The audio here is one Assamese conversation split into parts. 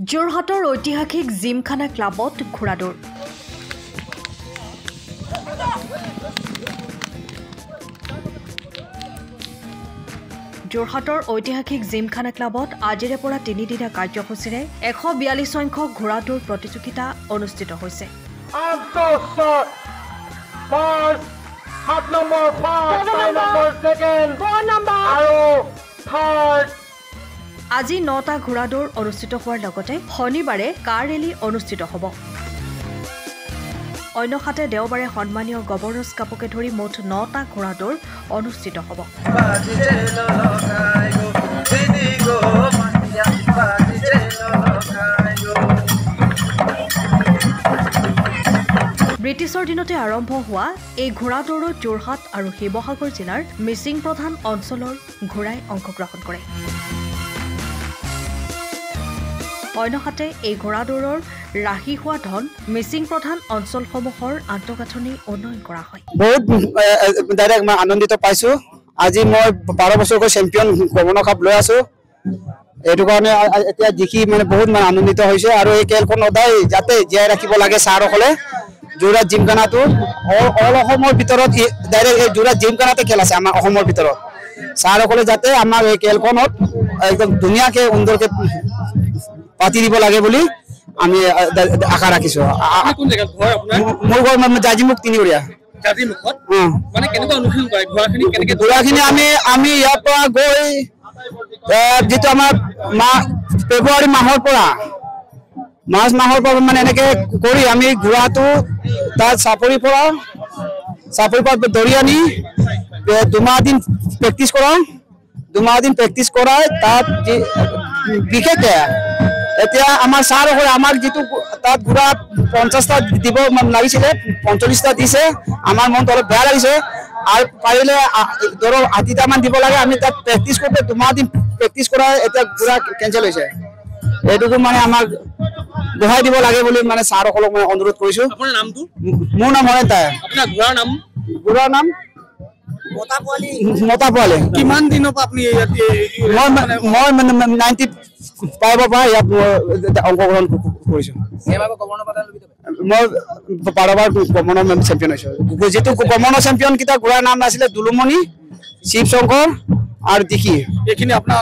যোৰহাটৰ ঐতিহাসিক জিমখানা ক্লাবত ঘোঁৰাদৌৰ। যোৰহাটৰ ঐতিহাসিক জিমখানা ক্লাবত আজিৰে পৰা 3 দিনীয়া কাৰ্যসূচীৰে 142 সংখ্যক ঘোঁৰাদৌৰ প্ৰতিযোগিতা অনুষ্ঠিত হৈছে। আজি 9টা ঘোঁৰাদৌৰ অনুষ্ঠিত হোৱাৰ লগতে শনিবাৰে কাৰ ৰেলী অনুষ্ঠিত হ'ব। অন্যহাতে দেওবাৰে সন্মানীয় গভৰ্ণৰ্ছ কাপকে ধৰি মুঠ 9টা ঘোঁৰাদৌৰ অনুষ্ঠিত হ'ব। ব্ৰিটিছৰ দিনতে আৰম্ভ হোৱা এই ঘোঁৰাদৌৰত যোৰহাট আৰু শিৱসাগৰ জিলাৰ মিচিং প্ৰধান অঞ্চলৰ ঘোঁৰাই অংশগ্ৰহণ কৰে। অন্যহাতে এই ঘোঁৰাদৌৰৰ ৰাহি হোৱা ধন মিচিং প্ৰধান অঞ্চলসমূহৰ আন্তঃগাঁথনি উন্নয়ন কৰা হয়। বহুত ডাইৰেক্ট মই আনন্দিত পাইছোঁ। আজি মই 12 বছৰকৈ চেম্পিয়ন গভৰ্ণৰ কাপ লৈ আছোঁ। এইটো কাৰণে এতিয়া দেখি মানে বহুত আনন্দিত হৈছে আৰু এই খেলখন সদায় যাতে জীয়াই ৰাখিব লাগে ছাৰসকলে। যোৰহাট জিমখানাটো অল অসমৰ ভিতৰত ডাইৰেক্ট এই যোৰহাট জিমখানাতে খেল আছে আমাৰ অসমৰ ভিতৰত। ছাৰসকলে যাতে আমাৰ এই খেলখনত একদম ধুনীয়াকৈ সুন্দৰকৈ পাতি দিব লাগে বুলি আমি আশা ৰাখিছোঁ। মোৰ ঘৰ জাজিমুখ তিনিগৰীয়া। ঘোঁৰাখিনি আমি ইয়াৰ পৰা গৈ যিটো আমাৰ ফেব্ৰুৱাৰী মাহৰ পৰা মাৰ্চ মাহৰ পৰা মানে এনেকে কৰি আমি ঘোঁৰাটো তাত চাপৰিৰ পৰা ধৰি আনি 2 মাহ দিন প্ৰেক্টিচ কৰাওঁ। 2 মাহ দিন প্ৰেক্টিচ কৰাই তাত বিশেষকৈ এতিয়া আমাৰ ছাৰসকলে আমাক যিটো তাত ঘোঁৰা 50টা দিব লাগিছিলে 45টা দিছে। আমাৰ মনটো অলপ বেয়া লাগিছে আৰু পাৰিলে ধৰক 80টামান দিব লাগে। আমি তাত প্ৰেক্টিচ কৰোঁতে 2 মাহ দিন প্ৰেক্টিচ কৰাই এতিয়া ঘোঁৰা কেঞ্চেল হৈছে। এইটোকো মানে আমাক বঢ়াই দিব লাগে বুলি মানে ছাৰসকলক মই অনুৰোধ কৰিছোঁ। মোৰ নাম হৰেণ তাই। ঘোঁৰাৰ নাম মতা পোৱালি। কিমান দিনৰ পৰা আপুনি মই 95ৰ পৰা ইয়াত অংশগ্ৰহণ কৰিছোঁ। মই 12বাৰ গভৰ্ণৰ চেম্পিয়ন হৈছোঁ। যিটো গভৰ্ণৰ চেম্পিয়ন কেইটা ঘোঁৰাৰ নাম আছিলে দুলুমণি, শিৱশংকৰ আৰু দিখি। এইখিনি আপোনাৰ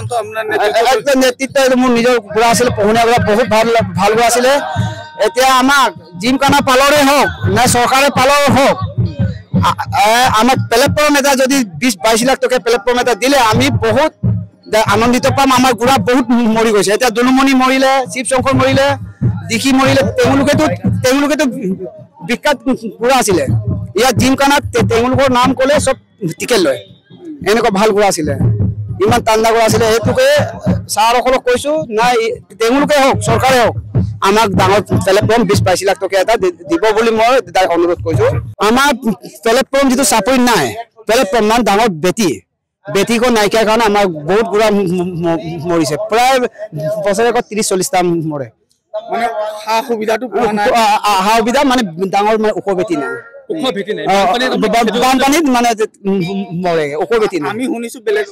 নেতৃত্ব মোৰ নিজৰ ঘোঁৰা আছিলে। পোহনীয়া ঘোঁৰা বহুত ভাল ঘোঁৰা আছিলে। এতিয়া আমাক জিমখানা পালৰে হওক নে চৰকাৰে পালৰ হওক আমাক প্লেটফৰ্ম এটা যদি 20-22 লাখ টকা প্লেটফৰ্ম এটা দিলে আমি বহুত আনন্দিত পাম। আমাৰ ঘোঁৰা বহুত মৰি গৈছে। এতিয়া দুলুমণি মৰিলে, শিৱশংকৰ মৰিলে, দিখি মৰিলে। তেওঁলোকেতো বিখ্যাত ঘোঁৰা আছিলে। ইয়াত জিমখানাত তেওঁলোকৰ নাম ক'লে চব টিকেট লয়। এনেকুৱা ভাল ঘোঁৰা আছিলে, ইমান টান্দা ঘোঁৰা আছিলে। সেইটোকে ছাৰসকলক কৈছোঁ নাই তেওঁলোকে হওক চৰকাৰে হওক আমাক ডাঙৰ প্লেটফৰ্ম 20-22 লাখ টকা এটা দিব বুলি মই অনুৰোধ কৰিছোঁ। আমাৰ প্লেটফৰ্ম যিটো চাপৰিত নাই, প্লেটফৰ্ম মানে ডাঙৰ বেটিকো নাইকিয়াৰ কাৰণে আমাৰ বহুত ঘোঁৰা মৰিছে। প্ৰায় বছৰেকত 30-40টা মৰে। মানে সা সুবিধা মানে ডাঙৰ মানে ওখ বেটি নাই। বানপানীত মানে মৰে, ওখ বেটি নাই। আমি শুনিছোঁ বেলেগ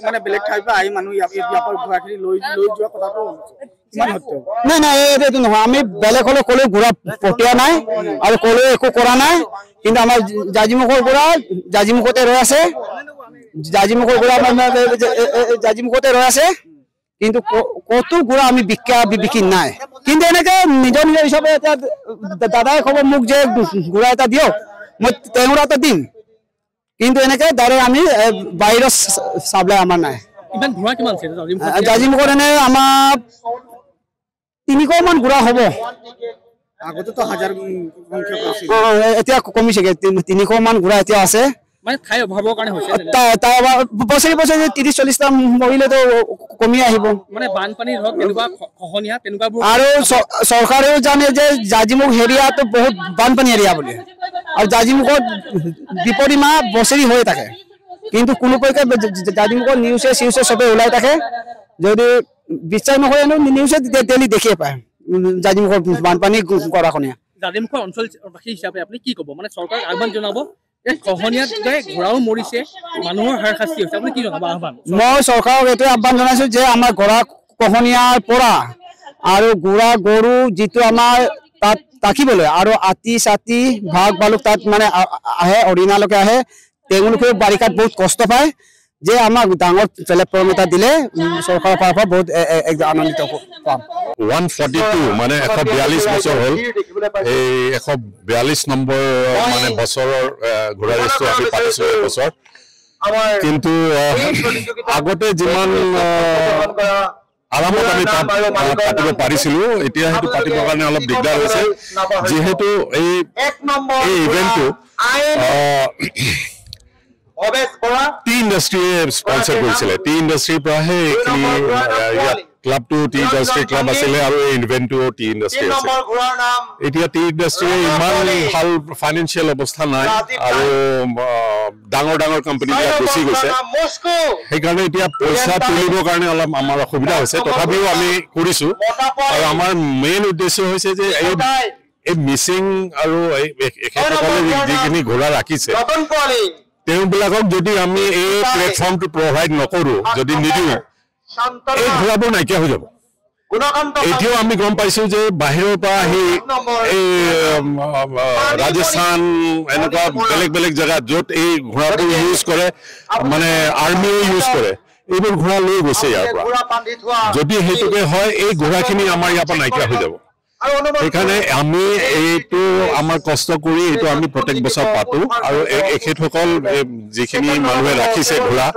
ঠাইৰ পৰা আহি মানুহ ঘোঁৰাখিনি লৈ যোৱা কথাটো নাই এইটো নহয়। আমি বেলেগলৈ ক'লেও ঘোঁৰা পঠিওৱা নাই আৰু ক'লেও একো কৰা নাই। কিন্তু আমাৰ জাজিমুখৰ ঘোঁৰা জাজিমুখতে ৰৈ আছে। জাজিমুখতে ৰৈ আছে। কিন্তু ক'তো ঘোঁৰা আমি বিক্ৰী নাই। কিন্তু এনেকে নিজৰ হিচাপে এতিয়া দাদাই ক'ব মোক যে ঘোঁৰা এটা দিয়ক, মই তেওঁৰ এটা দিম। কিন্তু এনেকে ডাইৰেক্ট আমি বাহিৰত চাবলৈ আমাৰ নাই। জাজিমুখত এনে আমাৰ 300 মান ঘোঁৰা হ'ব। আগতেতো 1000 এতিয়া কমিছেগে। 300 মান ঘোঁৰা এতিয়া আছে। বছৰি 30-40টা মৰিলেতো কমি আহিব। আৰু চৰকাৰেও জানে যে জাজিমুখ এৰিয়াটো বহুত বানপানী এৰিয়া বুলি। আৰু জাজিমুখত বিপদী মাহ বছৰি হৈ থাকে। কিন্তু কোনোপক্ষে জাজিমুখত নিউজে চবে ওলাই থাকে। যদি বিশ্বাস নকৰে নিউজে ডেইলি দেখিয়ে পায় জাজিমুখৰ বানপানী কৰাখনীয়া। জাজিমুখৰ অঞ্চলবাসী হিচাপে আপুনি কি ক'ব? মানে চৰকাৰক আহ্বান জনাব খহনীয়াত ঘোঁৰাও মৰিছে, মানুহৰ হাৰাশাস্তি হৈছে, আপুনি কি জনাব আহ্বান? মই চৰকাৰক এইটোৱে আহ্বান জনাইছোঁ যে আমাৰ ঘোঁৰা খহনীয়াৰ পৰা আৰু গুড়া গৰু যিটো আমাৰ তাত ৰাখিবলৈ আৰু আতি চাতি ভাগ বালুক তাত মানে আহে অৰিণালৈকে আহে তেওঁলোকেও বাৰিষাত বহুত কষ্ট পায় যে আমাক ডাঙৰ প্লেটফৰ্ম এটা দিলে চৰকাৰৰ পৰা বহুত আনন্দিত পাম 142 মানে 142 বছৰ হ'ল এই 142 নম্বৰ মানে বছৰৰ ঘোঁৰা ৰেচটো আমি পাতিছো এই বছৰ কিন্তু আগতে যিমান আৰামত আমি পাতিব পাৰিছিলো এতিয়া সেইটো পাতিবৰ কাৰণে অলপ দিগদাৰ হৈছে যিহেতু এই ইভেণ্টটো টি ইণ্ডাষ্ট্ৰীয়ে স্পন্সৰ কৰিছিলে টি ইণ্ডাষ্ট্ৰীৰ পৰাহে ইয়াত ক্লাবটো টি ইণ্ডাষ্ট্ৰী ক্লাব আছিলে আৰু এই ইভেণ্টটো টি ইণ্ডাষ্ট্ৰী আছিল এতিয়া টি ইণ্ডাষ্ট্ৰীয়ে ইমান ভাল ফাইনেন্সিয়েল অৱস্থা নাই আৰু ডাঙৰ ডাঙৰ কোম্পানীবিলাক গুচি গৈছে সেইকাৰণে এতিয়া পইচা তুলিবৰ কাৰণে অলপ আমাৰ অসুবিধা হৈছে তথাপিও আমি কৰিছোঁ আৰু আমাৰ মেইন উদ্দেশ্য হৈছে যে এই মিচিং আৰু এখেতসকলে যিখিনি ঘোঁৰা ৰাখিছে তেওঁবিলাকক যদি আমি এই প্লেটফৰ্মটো প্ৰভাইড নকৰোঁ যদি নিদিওঁ এই ঘোঁৰাবোৰ নাইকিয়া হৈ যাব এতিয়াও আমি গম পাইছো যে বাহিৰৰ পৰা আহি এই ৰাজস্থান এনেকুৱা বেলেগ বেলেগ জেগাত য'ত এই ঘোঁৰাবোৰ ইউজ কৰে মানে আৰ্মিও ইউজ কৰে এইবোৰ ঘোঁৰা লৈ গৈছে ইয়াৰ পৰা যদি সেইটোকে হয় এই ঘোঁৰাখিনি আমাৰ ইয়াৰ পৰা নাইকিয়া হৈ যাব সেইকাৰণে আমি এইটো আমাৰ কষ্ট কৰি এইটো আমি প্ৰত্যেক বছৰ পাতো আৰু এখেতসকল যিখিনি মানুহে ৰাখিছে ঘোঁৰা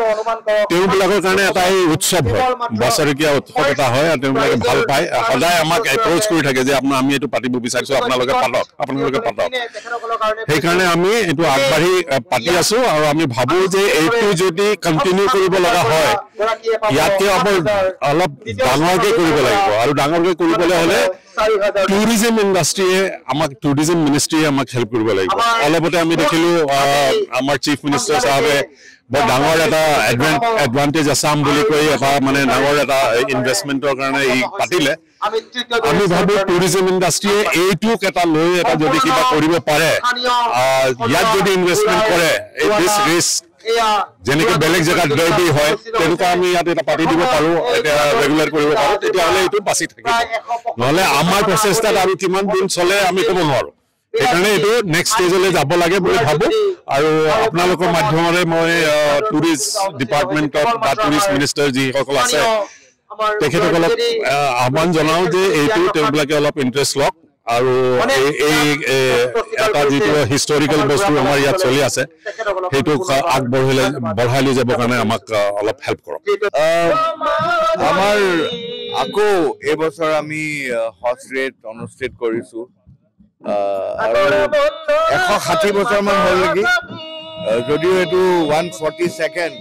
তেওঁবিলাকৰ কাৰণে এটা এই উৎসৱ হয় বছৰেকীয়া উৎসৱ এটা হয় আৰু তেওঁবিলাকে ভাল পায় সদায় আমাক এপ্ৰ'চ কৰি থাকে যে আমি এইটো পাতিব বিচাৰিছোঁ আপোনালোকে পাতক সেইকাৰণে আমি এইটো আগবাঢ়ি পাতি আছোঁ আৰু আমি ভাবোঁ যে এইটো যদি কণ্টিনিউ কৰিব লগা হয় ইয়াতকৈ অলপ ডাঙৰকৈ কৰিব লাগিব আৰু ডাঙৰকৈ কৰিবলৈ হ'লে টুৰিজম ইণ্ডাষ্ট্ৰীয়ে আমাক টুৰিজম মিনিষ্ট্ৰীয়ে আমাক হেল্প কৰিব লাগিব অলপতে আমি দেখিলোঁ আমাৰ চিফ মিনিষ্টাৰ চাহাবে বৰ ডাঙৰ এটা এডভান্টেজ আছাম বুলি কৈ এটা মানে ডাঙৰ এটা ইনভেষ্টমেণ্টৰ কাৰণে ই পাতিলে আমি ভাবোঁ টুৰিজম ইণ্ডাষ্ট্ৰীয়ে এইটোক এটা লৈ এটা যদি কিবা কৰিব পাৰে ইয়াত যদি ইনভেষ্টমেণ্ট কৰে এই দিছ ৰিস্ক যেনেকৈ বেলেগ জেগাত ডেৰবি হয় তেনেকুৱা আমি ইয়াত এটা পাতি দিব পাৰোঁ এতিয়া ৰেগুলাৰ কৰিব পাৰোঁ তেতিয়াহ'লে এইটো বাচি থাকিব নহ'লে আমাৰ প্ৰচেষ্টাত আৰু কিমান দিন চলে আমি ক'ব নোৱাৰোঁ সেইকাৰণে এইটো নেক্সট ষ্টেজলৈ যাব লাগে বুলি ভাবোঁ আৰু আপোনালোকৰ মাধ্যমেৰে মই টুৰিষ্ট ডিপাৰ্টমেণ্টত বা টুৰিষ্ট মিনিষ্টাৰ যিসকল আছে তেখেতসকলক আহ্বান জনাওঁ যে এইটো তেওঁবিলাকে অলপ ইণ্টাৰেষ্ট লওক আৰু এই এটা যিটো হিষ্টৰিকেল বস্তু আমাৰ ইয়াত চলি আছে সেইটোক বঢ়াই লৈ যাবৰ কাৰণে আমাক অলপ হেল্প কৰক আমাৰ আকৌ এইবছৰ আমি হৰ্চ ৰেচ অনুষ্ঠিত কৰিছোঁ আৰু 160 বছৰমান হ'ল নেকি যদিও এইটো 142nd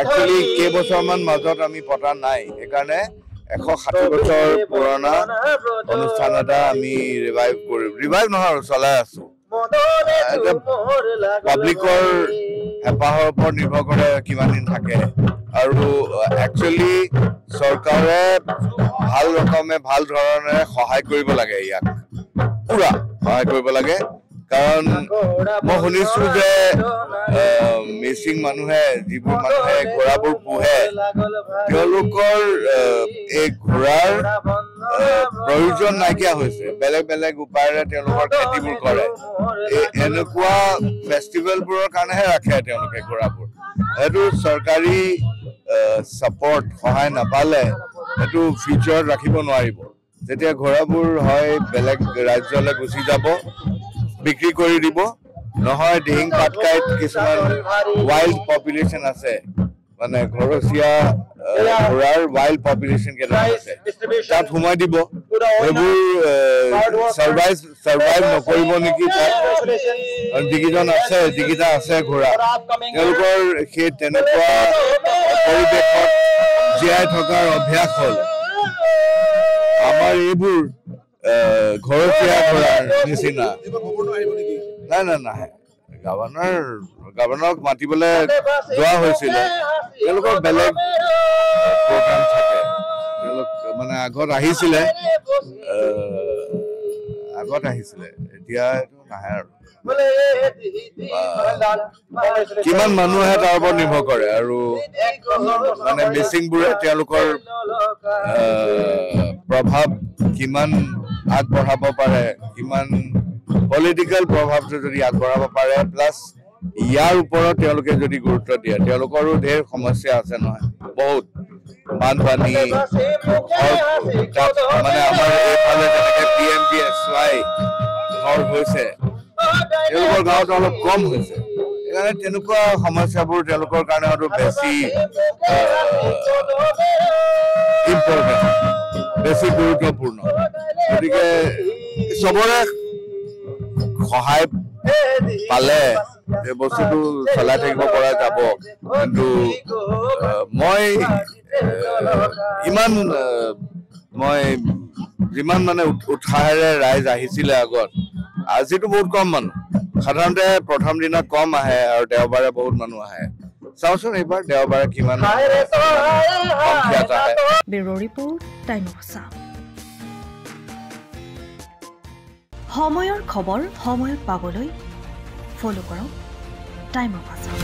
একচুৱেলি কেইবছৰমান মাজত আমি পতা নাই সেইকাৰণে 160 বছৰ পুৰণা অনুষ্ঠান এটা আমি ৰিভাইভ নহয় আৰু চলাই আছোঁ পাব্লিকৰ হেঁপাহৰ ওপৰত নিৰ্ভৰ কৰে কিমান দিন থাকে আৰু একচুৱেলি চৰকাৰে ভাল ৰকমে ভাল ধৰণে সহায় কৰিব লাগে ইয়াক পুৰা সহায় কৰিব লাগে কাৰণ মই শুনিছোঁ যে মিচিং মানুহে যিবোৰ মানুহে ঘোঁৰাবোৰ পোহে তেওঁলোকৰ এই ঘোঁৰাৰ প্ৰয়োজন নাইকিয়া হৈছে বেলেগ বেলেগ উপায়েৰে তেওঁলোকৰ খেতিবোৰ কৰে এনেকুৱা ফেষ্টিভেলবোৰৰ কাৰণেহে ৰাখে তেওঁলোকে ঘোঁৰাবোৰ এইটো চৰকাৰী ছাপৰ্ট সহায় নাপালে এইটো ফিউচাৰত ৰাখিব নোৱাৰিব যেতিয়া ঘোঁৰাবোৰ হয় বেলেগ ৰাজ্যলৈ গুচি যাব বিক্ৰী কৰি দিব নহয় দিহিং পাটকাইত কিছুমান ৱাইল্ড পপুলেশ্যন আছে মানে ঘৰচীয়া ঘোঁৰাৰ ৱাইল্ড পপুলেশ্যন কেইটামান আছে তাত সোমাই দিব সেইবোৰ চাৰ্ভাইভ নকৰিব নেকি যিকেইজন আছে যিকেইটা আছে ঘোঁৰা তেওঁলোকৰ সেই তেনেকুৱা পৰিৱেশত জীয়াই থকাৰ অভ্যাস হ'ল আমাৰ এইবোৰ ঘৰচীয়া ঘোঁৰাৰ নিচিনা নাই নাহে গভৰ্ণৰক মাতিবলৈ যোৱা হৈছিলে তেওঁলোকৰ বেলেগ প্ৰগ্ৰাম থাকে তেওঁলোক মানে আগত আহিছিলে এতিয়া এইটো নাহে আৰু কিমান মানুহে তাৰ ওপৰত নিৰ্ভৰ কৰে আৰু মানে মিচিংবোৰে তেওঁলোকৰ প্ৰভাৱ কিমান আগবঢ়াব পাৰে, কিমান পলিটিকেল প্ৰভাৱটো যদি আগবঢ়াব পাৰে, প্লাছ ইয়াৰ ওপৰত তেওঁলোকে যদি গুৰুত্ব দিয়ে, তেওঁলোকৰো ঢেৰ সমস্যা আছে নহয়, বহুত বানপানী, মানে আমাৰ এইফালে যেনেকে PMGSY ঘৰ হৈছে, তেওঁলোকৰ গাঁৱত অলপ কম হৈছে। সেইকাৰণে তেনেকুৱা সমস্যাবোৰ তেওঁলোকৰ কাৰণে আৰু বেছি ইম্পৰ্টেণ্ট, বেছি গুৰুত্বপূৰ্ণ। গতিকে চবৰে সহায় পালে এই বস্তুটো চলাই থাকিব পৰা যাব। কিন্তু মই যিমান মানে উৎসাহেৰে ৰাইজ আহিছিলে আগত, আজিতো বহুত কম মানুহ, সাধাৰণতে প্ৰথম দিনা কম আহে আৰু দেওবাৰে বহুত মানুহ আহে। চাওঁচোন এইবাৰ দেওবাৰে কিমান সংখ্যাত আহে। Bureau report, time of Assam. সময়ৰ খবৰ সময়ত পাবলৈ ফ'ল' কৰক টাইম অফ আছাম।